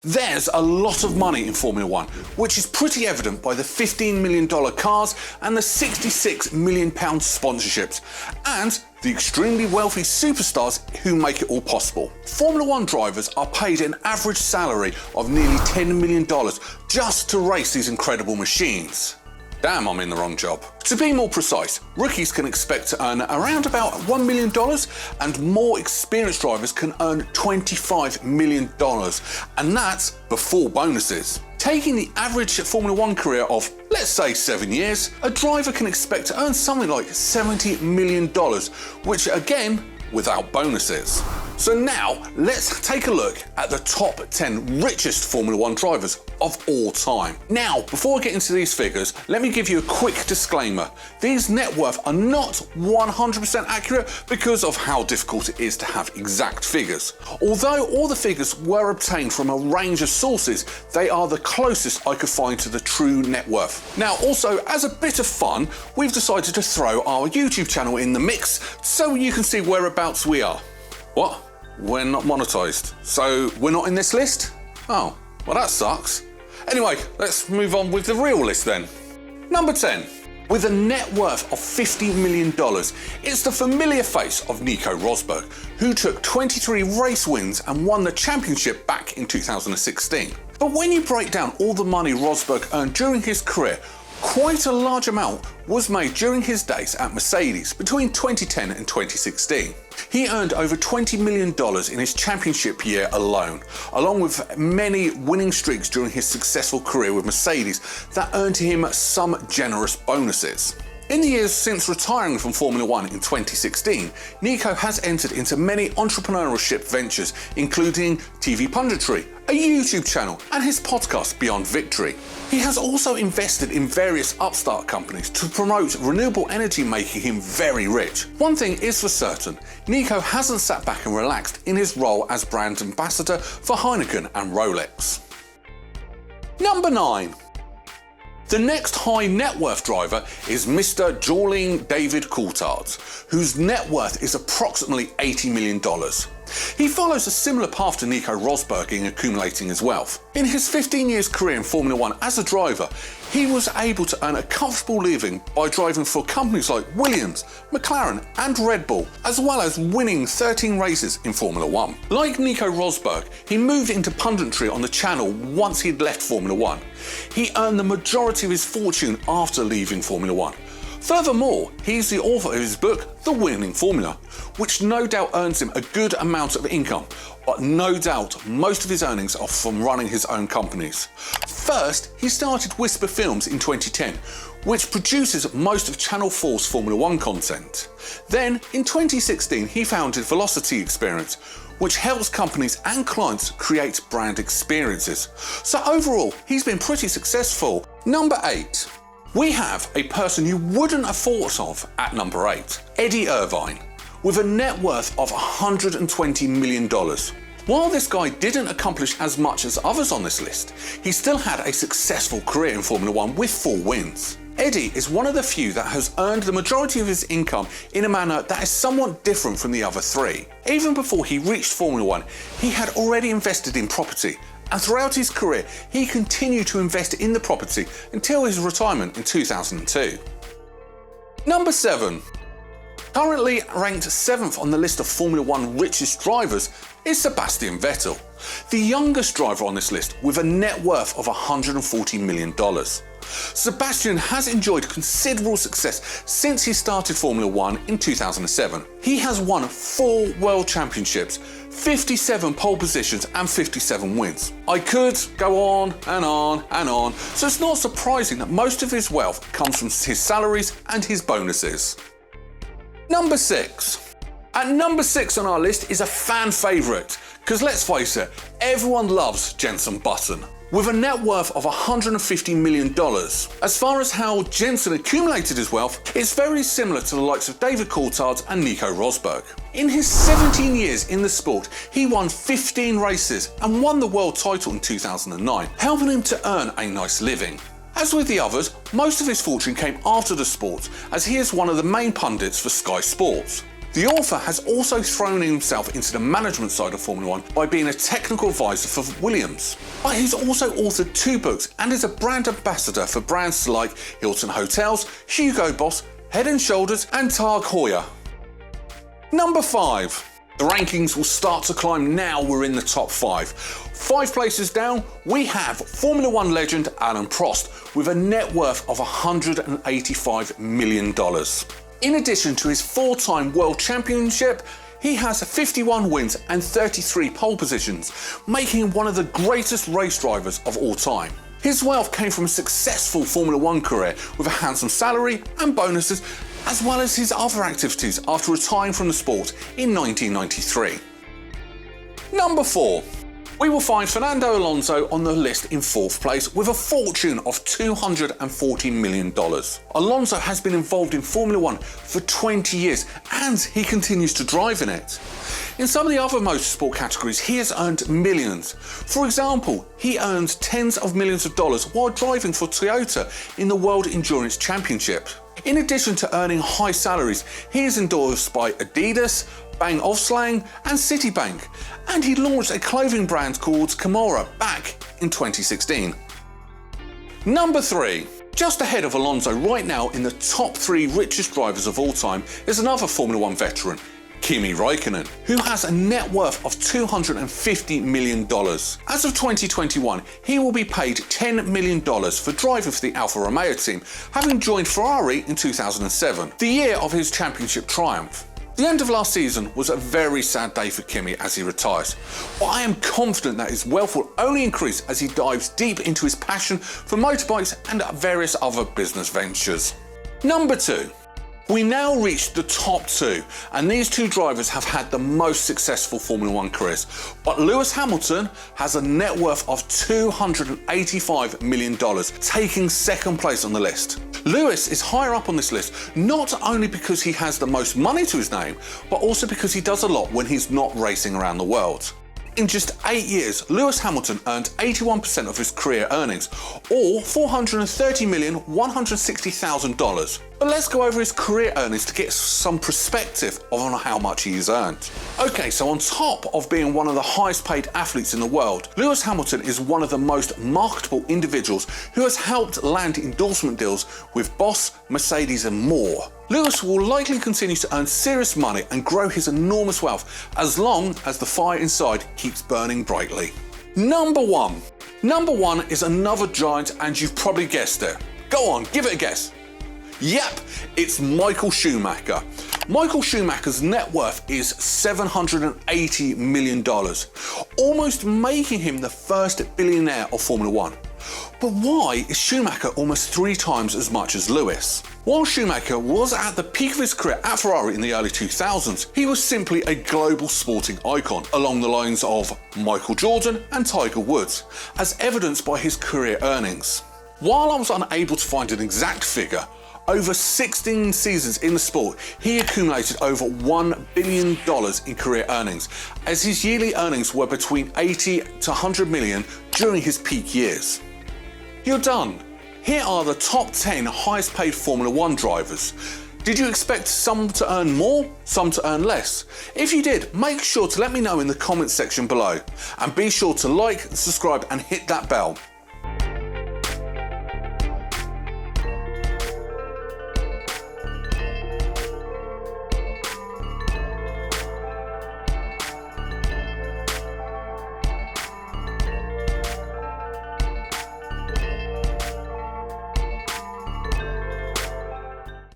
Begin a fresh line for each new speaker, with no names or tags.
There's a lot of money in Formula One, which is pretty evident by the $15 million cars and the £66 million sponsorships, and the extremely wealthy superstars who make it all possible. Formula One drivers are paid an average salary of nearly $10 million just to race these incredible machines. Damn, I'm in the wrong job. To be more precise, rookies can expect to earn around about $1 million, and more experienced drivers can earn $25 million, and that's before bonuses. Taking the average Formula One career of, let's say, 7 years, a driver can expect to earn something like $70 million, which again, without bonuses. So now, let's take a look at the top 10 richest Formula One drivers of all time. Now, before I get into these figures, let me give you a quick disclaimer. These net worth are not 100% accurate because of how difficult it is to have exact figures. Although all the figures were obtained from a range of sources, they are the closest I could find to the true net worth. Now, also, as a bit of fun, we've decided to throw our YouTube channel in the mix so you can see whereabouts we are. What? We're not monetized, so we're not in this list? Oh, well that sucks. Anyway, let's move on with the real list then. Number 10. With a net worth of $50 million, it's the familiar face of Nico Rosberg, who took 23 race wins and won the championship back in 2016. But when you break down all the money Rosberg earned during his career, quite a large amount was made during his days at Mercedes between 2010 and 2016. He earned over $20 million in his championship year alone, along with many winning streaks during his successful career with Mercedes that earned him some generous bonuses. In the years since retiring from Formula One in 2016, Nico has entered into many entrepreneurship ventures, including TV punditry, a YouTube channel, and his podcast Beyond Victory. He has also invested in various upstart companies to promote renewable energy, making him very rich. One thing is for certain, Nico hasn't sat back and relaxed in his role as brand ambassador for Heineken and Rolex. Number 9. The next high net worth driver is Mr. Jolene David Coulthard, whose net worth is approximately $80 million. He follows a similar path to Nico Rosberg in accumulating his wealth. In his 15 years career in Formula One as a driver, he was able to earn a comfortable living by driving for companies like Williams, McLaren and Red Bull, as well as winning 13 races in Formula One. Like Nico Rosberg, he moved into punditry on the channel once he'd left Formula One. He earned the majority of his fortune after leaving Formula One. Furthermore, he's the author of his book, The Winning Formula, which no doubt earns him a good amount of income, but no doubt most of his earnings are from running his own companies. First, he started Whisper Films in 2010, which produces most of Channel 4's Formula One content. Then, in 2016, he founded Velocity Experience, which helps companies and clients create brand experiences. So overall, he's been pretty successful. Number 8. We have a person you wouldn't have thought of at number 8, Eddie Irvine, with a net worth of $120 million. While this guy didn't accomplish as much as others on this list, he still had a successful career in Formula One with 4 wins. Eddie is one of the few that has earned the majority of his income in a manner that is somewhat different from the other 3. Even before he reached Formula One, he had already invested in property, and throughout his career, he continued to invest in the property until his retirement in 2002. Number 7. Currently ranked 7th on the list of Formula One richest drivers is Sebastian Vettel, the youngest driver on this list with a net worth of $140 million. Sebastian has enjoyed considerable success since he started Formula One in 2007. He has won 4 world championships, 57 pole positions and 57 wins. I could go on and on and on, so it's not surprising that most of his wealth comes from his salaries and his bonuses. Number 6. At number 6 on our list is a fan favourite, because let's face it, everyone loves Jenson Button, with a net worth of $150 million. As far as how Jenson accumulated his wealth, it's very similar to the likes of David Coulthard and Nico Rosberg. In his 17 years in the sport, he won 15 races and won the world title in 2009, helping him to earn a nice living. As with the others, most of his fortune came after the sport, as he is one of the main pundits for Sky Sports. The author has also thrown himself into the management side of Formula One by being a technical advisor for Williams. But he's also authored 2 books and is a brand ambassador for brands like Hilton Hotels, Hugo Boss, Head & Shoulders and Tag Heuer. Number 5. The rankings will start to climb now we're in the top 5. 5 places down, we have Formula One legend Alain Prost with a net worth of $185 million. In addition to his 4-time World Championship, he has 51 wins and 33 pole positions, making him one of the greatest race drivers of all time. His wealth came from a successful Formula One career with a handsome salary and bonuses, as well as his other activities after retiring from the sport in 1993. Number 4. We will find Fernando Alonso on the list in 4th place with a fortune of $240 million. Alonso has been involved in Formula One for 20 years and he continues to drive in it. In some of the other motorsport categories, he has earned millions. For example, he earned tens of millions of dollars while driving for Toyota in the World Endurance Championship. In addition to earning high salaries, he is endorsed by Adidas, Bang Olufsen and Citibank, and he launched a clothing brand called Kimura back in 2016. Number 3. Just ahead of Alonso right now in the top 3 richest drivers of all time is another Formula One veteran, Kimi Raikkonen, who has a net worth of $250 million. As of 2021, he will be paid $10 million for driving for the Alfa Romeo team, having joined Ferrari in 2007, the year of his championship triumph. The end of last season was a very sad day for Kimi as he retires, but I am confident that his wealth will only increase as he dives deep into his passion for motorbikes and various other business ventures. Number 2. We now reach the top 2, and these 2 drivers have had the most successful Formula One careers, but Lewis Hamilton has a net worth of $285 million, taking 2nd place on the list. Lewis is higher up on this list not only because he has the most money to his name, but also because he does a lot when he's not racing around the world. In just 8 years, Lewis Hamilton earned 81% of his career earnings, or $430,160,000. But let's go over his career earnings to get some perspective on how much he's earned. Okay, so on top of being one of the highest paid athletes in the world, Lewis Hamilton is one of the most marketable individuals who has helped land endorsement deals with Boss, Mercedes and more. Lewis will likely continue to earn serious money and grow his enormous wealth as long as the fire inside keeps burning brightly. Number 1. Number 1 is another giant, and you've probably guessed it. Go on, give it a guess. Yep, it's Michael Schumacher. Michael Schumacher's net worth is $780 million, almost making him the first billionaire of Formula One. But why is Schumacher almost 3 times as much as Lewis? While Schumacher was at the peak of his career at Ferrari in the early 2000s, he was simply a global sporting icon, along the lines of Michael Jordan and Tiger Woods, as evidenced by his career earnings. While I was unable to find an exact figure, over 16 seasons in the sport, he accumulated over $1 billion in career earnings, as his yearly earnings were between 80 to 100 million during his peak years. You're done. Here are the top 10 highest paid Formula One drivers. Did you expect some to earn more, some to earn less? If you did, make sure to let me know in the comments section below. And be sure to like, subscribe and hit that bell.